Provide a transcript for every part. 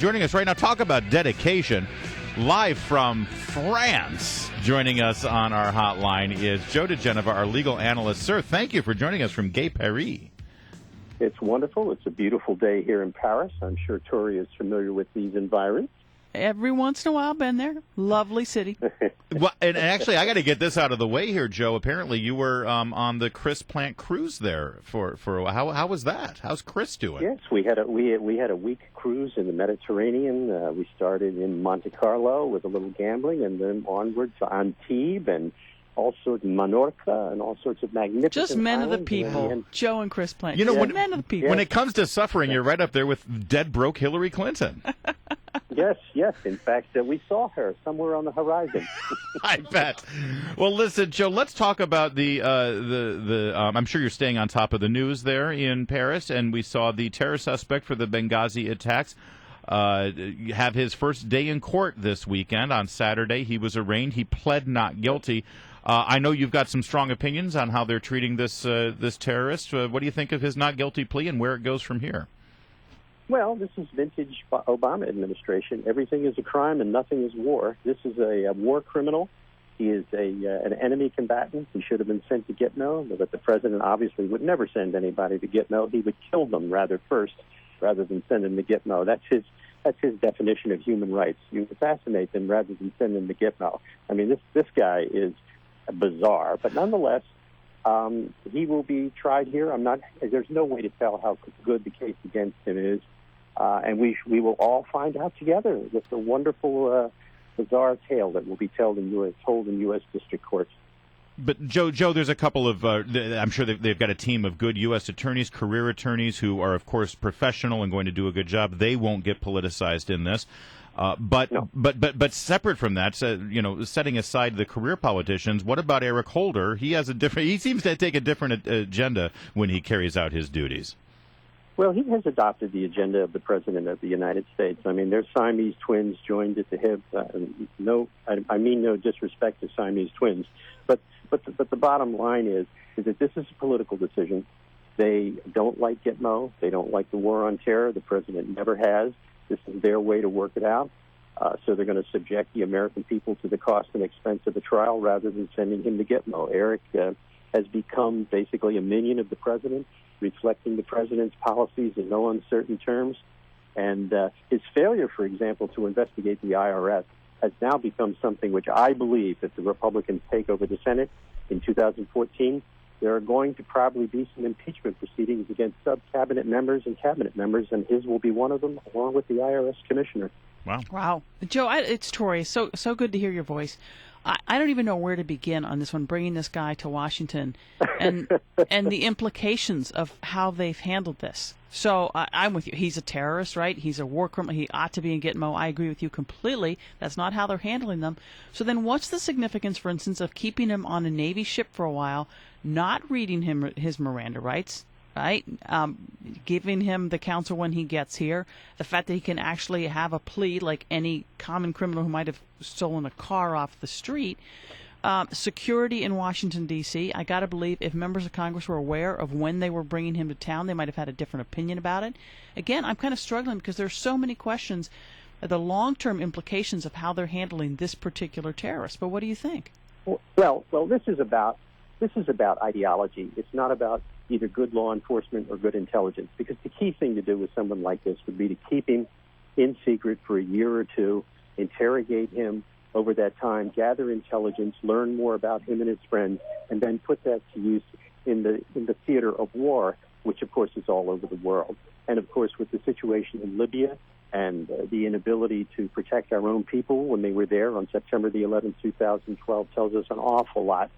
Joining us right now, talk about dedication. Live from France, joining us on our hotline is Joe DiGenova, our legal analyst. Sir, thank you for joining us from Gay Paris. It's wonderful. It's a beautiful day here in Paris. I'm sure Tori is familiar with these environs. Every once in a while, been there. Lovely city. Well, and actually, I got to get this out of the way here, Joe. Apparently, you were on the Chris Plant cruise there for how was that? How's Chris doing? Yes, we had a week cruise in the Mediterranean. We started in Monte Carlo with a little gambling, and then onwards to Antibes and all sorts of Minorca and all sorts of magnificent Just men islands. of the people. Joe and Chris Plant. You know, men of the people. When it comes to suffering, you're right up there with dead broke Hillary Clinton. Yes. In fact, we saw her somewhere on the horizon. I bet. Well, listen, Joe, let's talk about the I'm sure you're staying on top of the news there in Paris, and we saw the terror suspect for the Benghazi attacks have his first day in court this weekend. On Saturday, he was arraigned. He pled not guilty. I know you've got some strong opinions on how they're treating this terrorist. What do you think of his not guilty plea and where it goes from here? Well, this is vintage Obama administration. Everything is a crime and nothing is war. This is a war criminal. He is an enemy combatant. He should have been sent to Gitmo, but the president obviously would never send anybody to Gitmo. He would kill them rather than send them to Gitmo. That's his definition of human rights. You assassinate them rather than send them to Gitmo. I mean, this guy is bizarre, but nonetheless, he will be tried here. There's no way to tell how good the case against him is. And we will all find out together. It's a wonderful, bizarre tale that will be told in U.S. district courts. But, Joe, there's a couple of, I'm sure they've got a team of good U.S. attorneys, career attorneys, who are, of course, professional and going to do a good job. They won't get politicized in this. But separate from that, setting aside the career politicians, what about Eric Holder? He seems to take a different agenda when he carries out his duties. Well, he has adopted the agenda of the President of the United States. I mean, their Siamese twins joined at the hip. I mean no disrespect to Siamese twins, but the bottom line is that this is a political decision. They don't like Gitmo. They don't like the war on terror. The President never has. This is their way to work it out. So they're going to subject the American people to the cost and expense of the trial rather than sending him to Gitmo. Eric has become basically a minion of the President, reflecting the President's policies in no uncertain terms. And his failure, for example, to investigate the IRS has now become something which I believe, if the Republicans take over the Senate in 2014, there are going to probably be some impeachment proceedings against sub-cabinet members and cabinet members, and his will be one of them, along with the IRS commissioner. Wow. Joe, it's Tori. So good to hear your voice. I don't even know where to begin on this one, bringing this guy to Washington and the implications of how they've handled this. So I'm with you. He's a terrorist, right? He's a war criminal. He ought to be in Gitmo. I agree with you completely. That's not how they're handling them. So then what's the significance, for instance, of keeping him on a Navy ship for a while, not reading him his Miranda rights, right? Giving him the counsel when he gets here, the fact that he can actually have a plea like any common criminal who might have stolen a car off the street, security in Washington, D.C. I got to believe if members of Congress were aware of when they were bringing him to town, they might have had a different opinion about it. Again, I'm kind of struggling because there's so many questions, the long-term implications of how they're handling this particular terrorist. But what do you think? Well, this is about ideology. It's not about either good law enforcement or good intelligence, because the key thing to do with someone like this would be to keep him in secret for a year or two, interrogate him over that time, gather intelligence, learn more about him and his friends, and then put that to use in the theater of war, which, of course, is all over the world. And, of course, with the situation in Libya and the inability to protect our own people when they were there on September the 11th, 2012, tells us an awful lot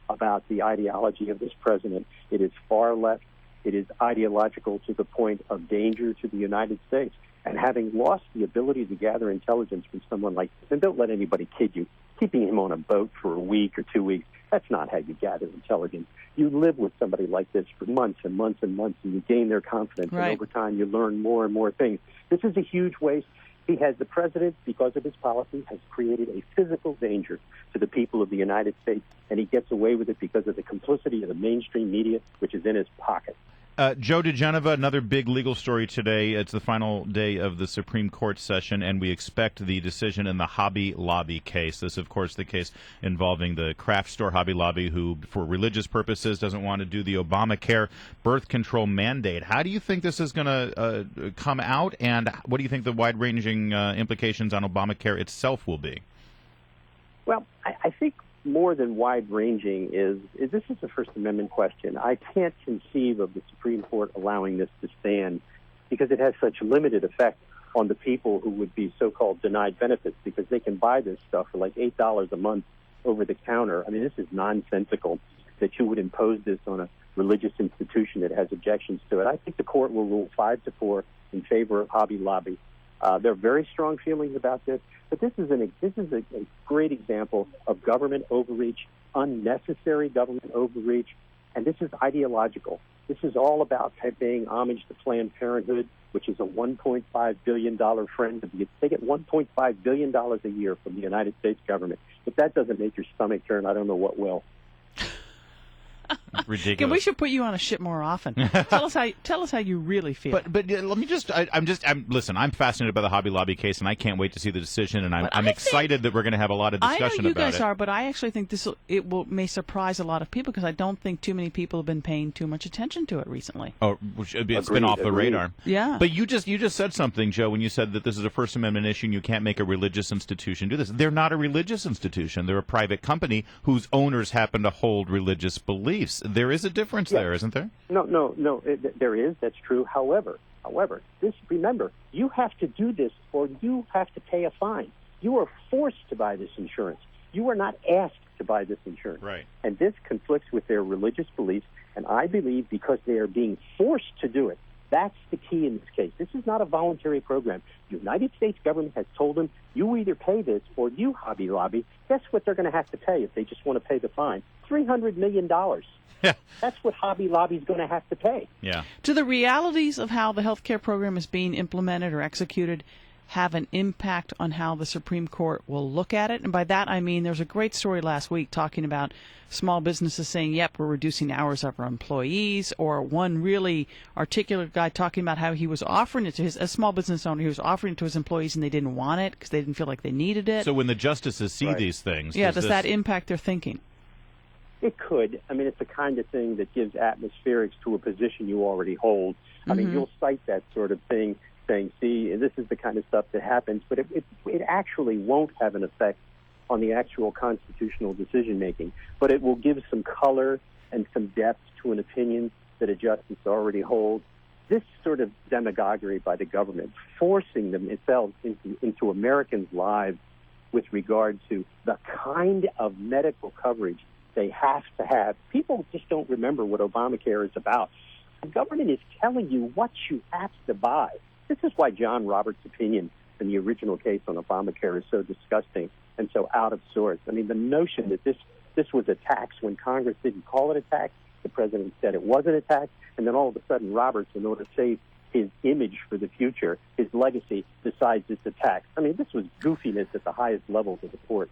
about the ideology of this president. It is far left. It is ideological to the point of danger to the United States. And having lost the ability to gather intelligence from someone like this, and don't let anybody kid you, keeping him on a boat for a week or 2 weeks, that's not how you gather intelligence. You live with somebody like this for months and months and months, and you gain their confidence, right. And over time you learn more and more things. This is a huge waste. The president, because of his policy, has created a physical danger to the people of the United States, and he gets away with it because of the complicity of the mainstream media, which is in his pocket. Joe DiGenova, another big legal story today. It's the final day of the Supreme Court session, and we expect the decision in the Hobby Lobby case. This, of course, the case involving the craft store Hobby Lobby, who, for religious purposes, doesn't want to do the Obamacare birth control mandate. How do you think this is going to come out, and what do you think the wide-ranging implications on Obamacare itself will be? Well, I think more than wide-ranging is this is a First Amendment question. I can't conceive of the Supreme Court allowing this to stand because it has such limited effect on the people who would be so-called denied benefits because they can buy this stuff for like $8 a month over the counter. I mean, this is nonsensical that you would impose this on a religious institution that has objections to it. I think the court will rule 5-4 in favor of Hobby Lobby. There are very strong feelings about this, but this is a great example of government overreach, unnecessary government overreach, and this is ideological. This is all about paying homage to Planned Parenthood, which is a $1.5 billion friend. They get $1.5 billion a year from the United States government. If that doesn't make your stomach turn, I don't know what will. Ridiculous. We should put you on a ship more often. Tell us how you really feel. But let me just listen. I'm fascinated by the Hobby Lobby case, and I can't wait to see the decision. And I'm excited that we're going to have a lot of discussion about it. I know you guys are, but I actually think may surprise a lot of people because I don't think too many people have been paying too much attention to it recently. Oh, it's been off the radar. Yeah. But you just said something, Joe, when you said that this is a First Amendment issue and you can't make a religious institution do this. They're not a religious institution. They're a private company whose owners happen to hold religious beliefs. There is a difference there, isn't there? No. There is. That's true. However, remember, you have to do this or you have to pay a fine. You are forced to buy this insurance. You are not asked to buy this insurance. Right. And this conflicts with their religious beliefs, and I believe because they are being forced to do it, that's the key in this case. This is not a voluntary program. The United States government has told them, you either pay this or you, Hobby Lobby. Guess what they're going to have to pay if they just want to pay the fine? $300 million. That's what Hobby Lobby is going to have to pay. Yeah. Do the realities of how the health care program is being implemented or executed have an impact on how the Supreme Court will look at it? And by that I mean there's a great story last week talking about small businesses saying, yep, we're reducing hours of our employees, or one really articulate guy talking about how he was offering it to a small business owner, he was offering it to his employees and they didn't want it because they didn't feel like they needed it. So when the justices see these things... does that impact their thinking? It could. I mean, it's the kind of thing that gives atmospherics to a position you already hold. I mean, you'll cite that sort of thing saying, see, this is the kind of stuff that happens, but it actually won't have an effect on the actual constitutional decision-making. But it will give some color and some depth to an opinion that a justice already holds. This sort of demagoguery by the government, forcing them itself into Americans' lives with regard to the kind of medical coverage they have to have. People just don't remember what Obamacare is about. The government is telling you what you have to buy. This is why John Roberts' opinion in the original case on Obamacare is so disgusting and so out of sorts. I mean, the notion that this was a tax when Congress didn't call it a tax, the president said it wasn't a tax, and then all of a sudden Roberts, in order to save his image for the future, his legacy, decides it's a tax. I mean, this was goofiness at the highest levels of the court.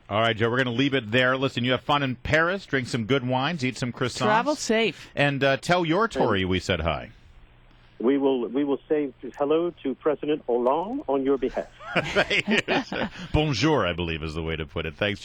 All right, Joe, we're going to leave it there. Listen, you have fun in Paris, drink some good wines, eat some croissants. Travel safe. And tell your Tory we said hi. We will say hello to President Hollande on your behalf. Bonjour, I believe, is the way to put it. Thanks, Joe.